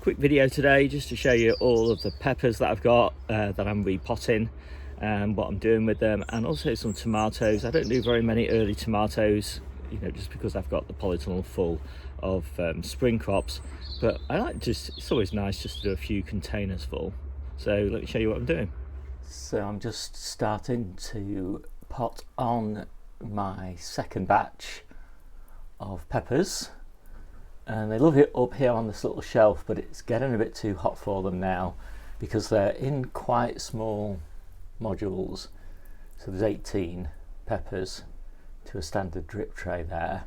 quick video today just to show you all of the peppers that I've got that I'm repotting and what I'm doing with them, and also some tomatoes. I don't do very many early tomatoes, you know, just because I've got the polytunnel full of spring crops, but I like it's always nice just to do a few containers full. So let me show you what I'm doing. So I'm just starting to pot on my second batch of peppers, and they love it up here on this little shelf, but it's getting a bit too hot for them now because they're in quite small modules. So there's 18 peppers to a standard drip tray there.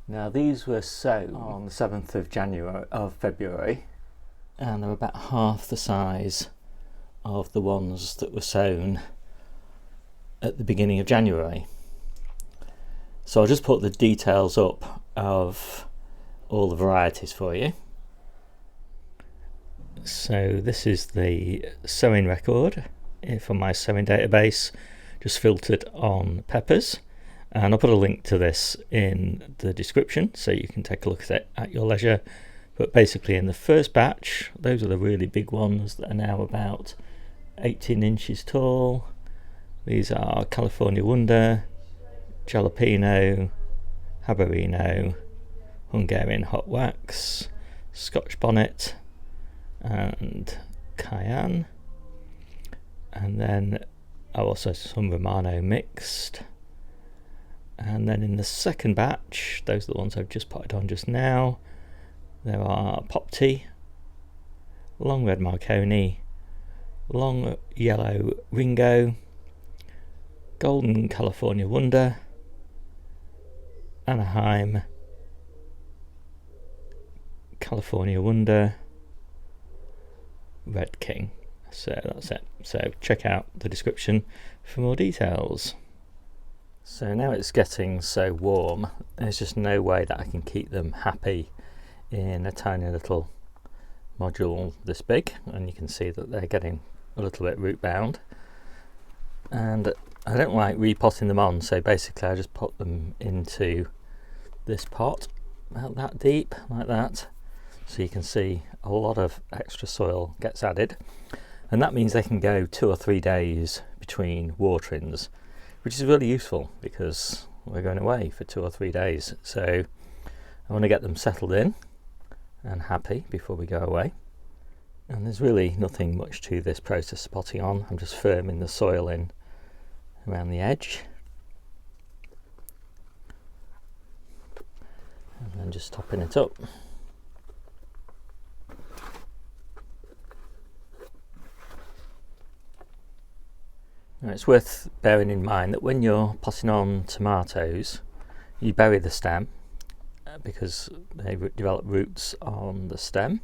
Now these were sown on the 7th of February, and they're about half the size of the ones that were sown at the beginning of January. So I'll just put the details up of all the varieties for you. So this is the sowing record from my sowing database, just filtered on peppers, and I'll put a link to this in the description so you can take a look at it at your leisure. But basically in the first batch, those are the really big ones that are now about 18 inches tall. These are California Wonder, Jalapeno, Habanero, Hungarian Hot Wax, Scotch Bonnet and Cayenne, and then also some Romano mixed. And then in the second batch, those are the ones I've just potted on just now, there are Pop Tea, Long Red Marconi, Long Yellow Ringo, Golden California Wonder, Anaheim, California Wonder, Red King. So that's it. So check out the description for more details. So now it's getting so warm, there's just no way that I can keep them happy in a tiny little module this big, and you can see that they're getting a little bit root bound, and I don't like repotting them on, so basically I just put them into this pot about that deep like that, so you can see a lot of extra soil gets added, and that means they can go 2 or 3 days between waterings, which is really useful because we're going away for 2 or 3 days. So I want to get them settled in and happy before we go away. And there's really nothing much to this process of potting on. I'm just firming the soil in around the edge and then just topping it up. Now it's worth bearing in mind that when you're potting on tomatoes, you bury the stem because they develop roots on the stem,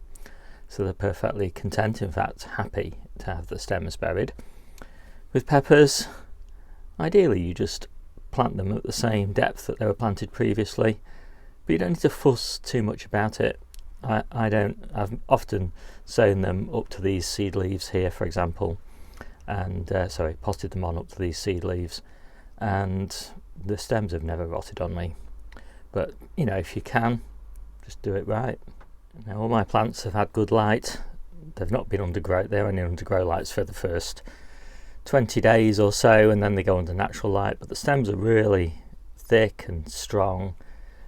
so they're perfectly content, in fact happy to have the stems buried. With peppers, ideally you just plant them at the same depth that they were planted previously, but you don't need to fuss too much about it. I've often sown them up to these seed leaves here, for example, and potted them on up to these seed leaves, and the stems have never rotted on me. But you know, if you can, just do it right. Now all my plants have had good light. They've not been undergrow, they're only under grow lights for the first 20 days or so, and then they go under natural light, but the stems are really thick and strong.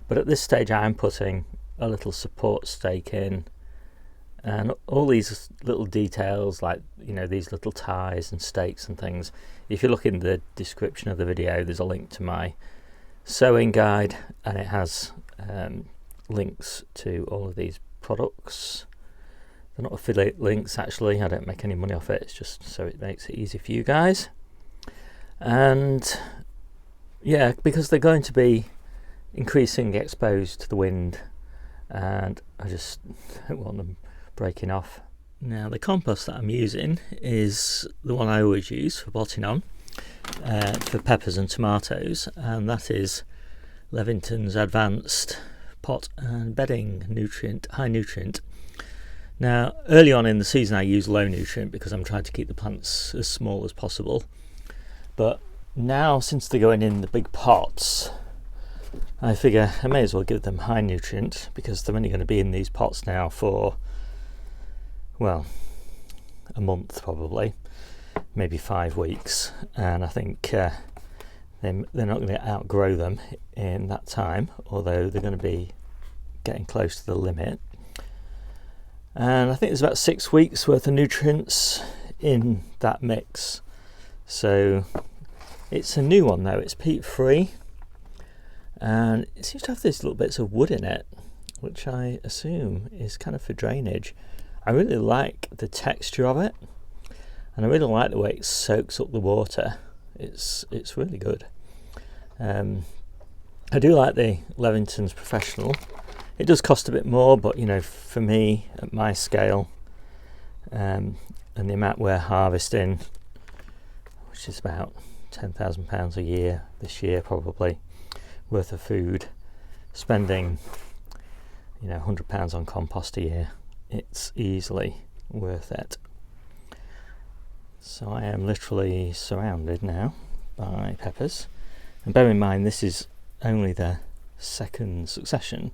But at this stage I'm putting a little support stake in, and all these little details, like, you know, these little ties and stakes and things, if you look in the description of the video, there's a link to my sewing guide, and it has links to all of these products. They're not affiliate links actually, I don't make any money off it, it's just so it makes it easy for you guys. And yeah, because they're going to be increasingly exposed to the wind, and I just don't want them breaking off. Now the compost that I'm using is the one I always use for potting on for peppers and tomatoes, and that is Levington's Advanced Pot and Bedding High Nutrient. Now early on in the season I use low nutrient because I'm trying to keep the plants as small as possible, but now since they're going in the big pots, I figure I may as well give them high nutrient because they're only going to be in these pots now for well, a month probably, maybe 5 weeks, and I think they're not going to outgrow them in that time, although they're going to be getting close to the limit. And I think there's about 6 weeks worth of nutrients in that mix. So it's a new one though, it's peat free, and it seems to have these little bits of wood in it, which I assume is kind of for drainage. I really like the texture of it, and I really like the way it soaks up the water. It's really good. I do like the Levington's Professional. It does cost a bit more, but you know, for me at my scale, and the amount we're harvesting, which is about £10,000 a year this year probably, worth of food, spending, you know, £100 on compost a year, it's easily worth it. So I am literally surrounded now by peppers, and bear in mind this is only the second succession.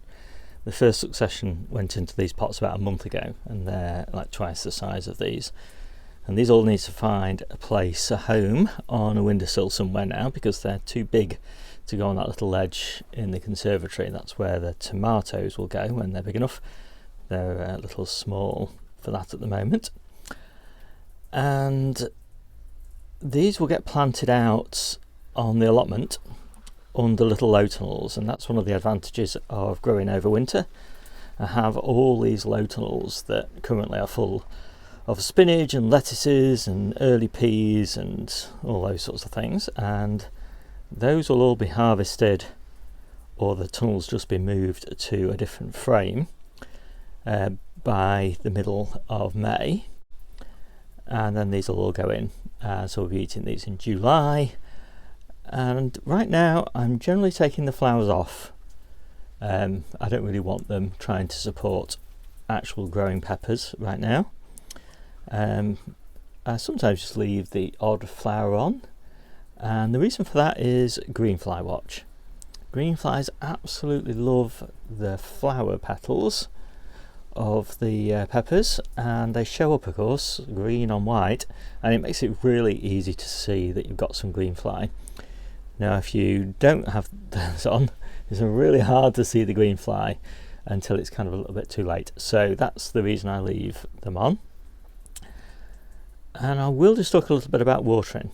The first succession went into these pots about a month ago, and they're like twice the size of these. And these all need to find a place, a home on a windowsill somewhere now, because they're too big to go on that little ledge in the conservatory. That's where the tomatoes will go when they're big enough. They're a little small for that at the moment. And these will get planted out on the allotment under little low tunnels, and that's one of the advantages of growing over winter. I have all these low tunnels that currently are full of spinach and lettuces and early peas and all those sorts of things, and those will all be harvested, or the tunnels just be moved to a different frame by the middle of May, and then these will all go in. So we'll be eating these in July. And right now I'm generally taking the flowers off. I don't really want them trying to support actual growing peppers right now. I sometimes just leave the odd flower on, and the reason for that is greenfly watch. Greenflies absolutely love the flower petals of the peppers, and they show up, of course, green on white, and it makes it really easy to see that you've got some greenfly. Now if you don't have those on, it's really hard to see the greenfly until it's kind of a little bit too late. So that's the reason I leave them on. And I will just talk a little bit about watering.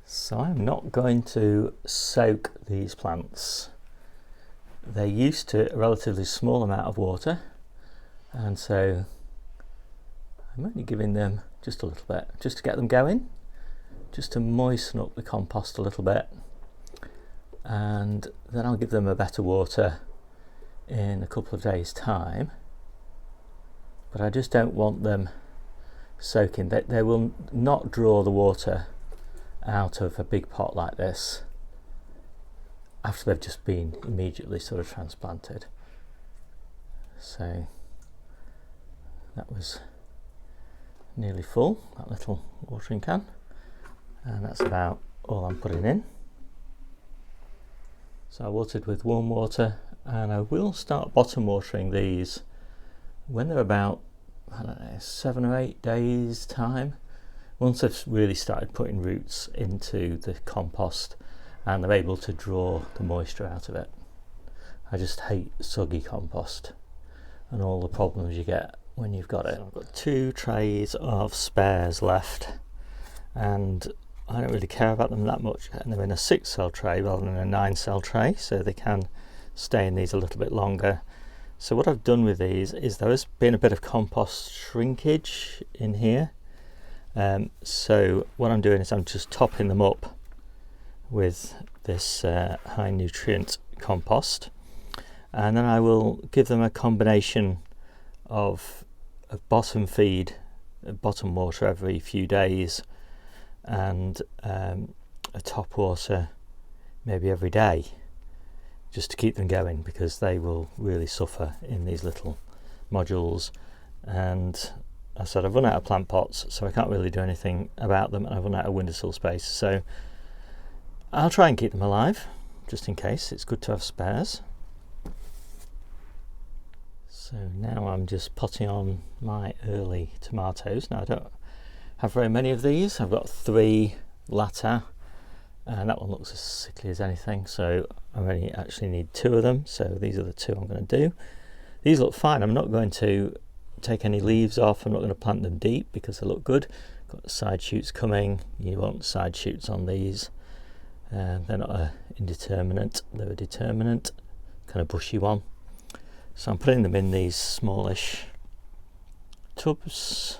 So I'm not going to soak these plants. They're used to a relatively small amount of water, and so I'm only giving them just a little bit, just to get them going, just to moisten up the compost a little bit. And then I'll give them a better water in a couple of days' time, but I just don't want them soaking. They will not draw the water out of a big pot like this after they've just been immediately sort of transplanted. So that was nearly full, that little watering can, and that's about all I'm putting in. So I watered with warm water, and I will start bottom watering these when they're about, I don't know, 7 or 8 days time. Once they've really started putting roots into the compost and they're able to draw the moisture out of it. I just hate soggy compost and all the problems you get when you've got it. So I've got 2 trays of spares left, and I don't really care about them that much, and they're in a 6-cell tray rather than a 9-cell tray, so they can stay in these a little bit longer. So what I've done with these is there has been a bit of compost shrinkage in here, so what I'm doing is I'm just topping them up with this high nutrient compost, and then I will give them a combination of a bottom feed, bottom water every few days, and a top water maybe every day, just to keep them going, because they will really suffer in these little modules. And I said I've run out of plant pots, so I can't really do anything about them, and I've run out of windowsill space, so I'll try and keep them alive just in case. It's good to have spares. So now I'm just potting on my early tomatoes. Now I don't have very many of these. I've got 3 latter, and that one looks as sickly as anything, so I only actually need 2 of them. So these are the 2 I'm going to do. These look fine. I'm not going to take any leaves off. I'm not going to plant them deep because they look good. Got side shoots coming. You want side shoots on these. They're not a indeterminate, they're a determinate, kind of bushy one. So I'm putting them in these smallish tubs,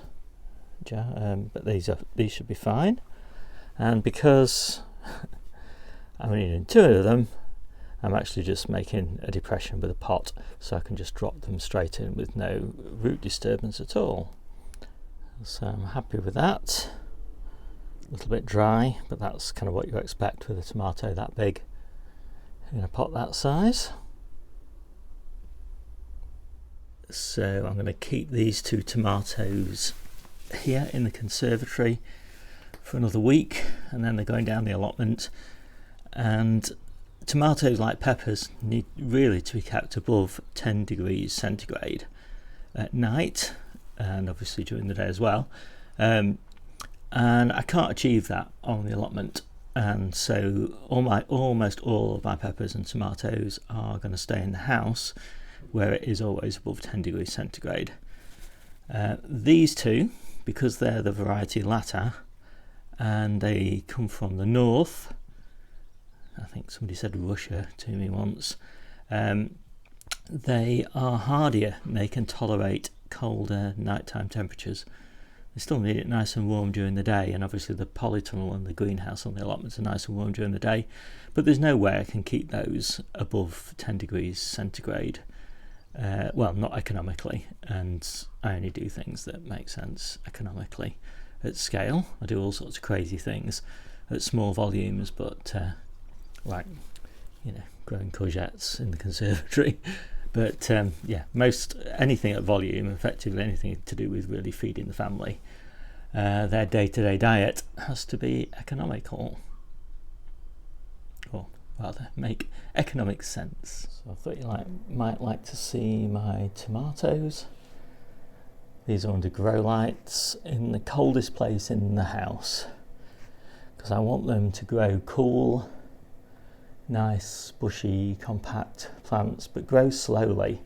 but these should be fine. And because I'm only doing 2 of them, I'm actually just making a depression with a pot, so I can just drop them straight in with no root disturbance at all. So I'm happy with that. A little bit dry, but that's kind of what you expect with a tomato that big in a pot that size. So I'm going to keep these 2 tomatoes here in the conservatory for another week, and then they're going down the allotment. And tomatoes, like peppers, need really to be kept above 10 degrees centigrade at night, and obviously during the day as well. And I can't achieve that on the allotment, and so almost all of my peppers and tomatoes are going to stay in the house where it is always above 10 degrees centigrade. These 2, because they're the variety latter and they come from the north, I think somebody said Russia to me once, they are hardier and they can tolerate colder nighttime temperatures. They still need it nice and warm during the day, and obviously the polytunnel and the greenhouse on the allotments are nice and warm during the day, but there's no way I can keep those above 10 degrees centigrade. Well, not economically, and I only do things that make sense economically. At scale, I do all sorts of crazy things at small volumes, but like, growing courgettes in the conservatory. But yeah, most anything at volume, effectively anything to do with really feeding the family, their day-to-day diet has to be economical, or rather make economic sense. So I thought you might like to see my tomatoes. These are under grow lights in the coldest place in the house, because I want them to grow cool, nice, bushy, compact plants, but grow slowly.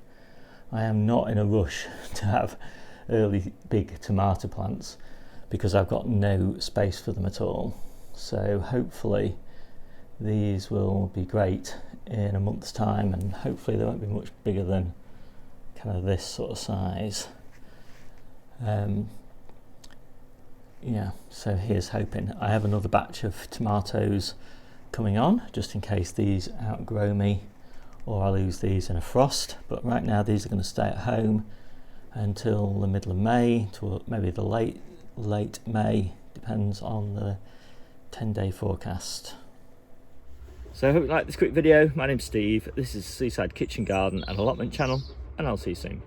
I am not in a rush to have early big tomato plants because I've got no space for them at all. So hopefully these will be great in a month's time, and hopefully they won't be much bigger than kind of this sort of size. Yeah, so here's hoping. I have another batch of tomatoes coming on, just in case these outgrow me or I lose these in a frost. But right now these are going to stay at home until the middle of May, to maybe the late May, depends on the 10-day forecast. So I hope you liked this quick video. My name's Steve, this is Seaside Kitchen Garden and Allotment channel, and I'll see you soon.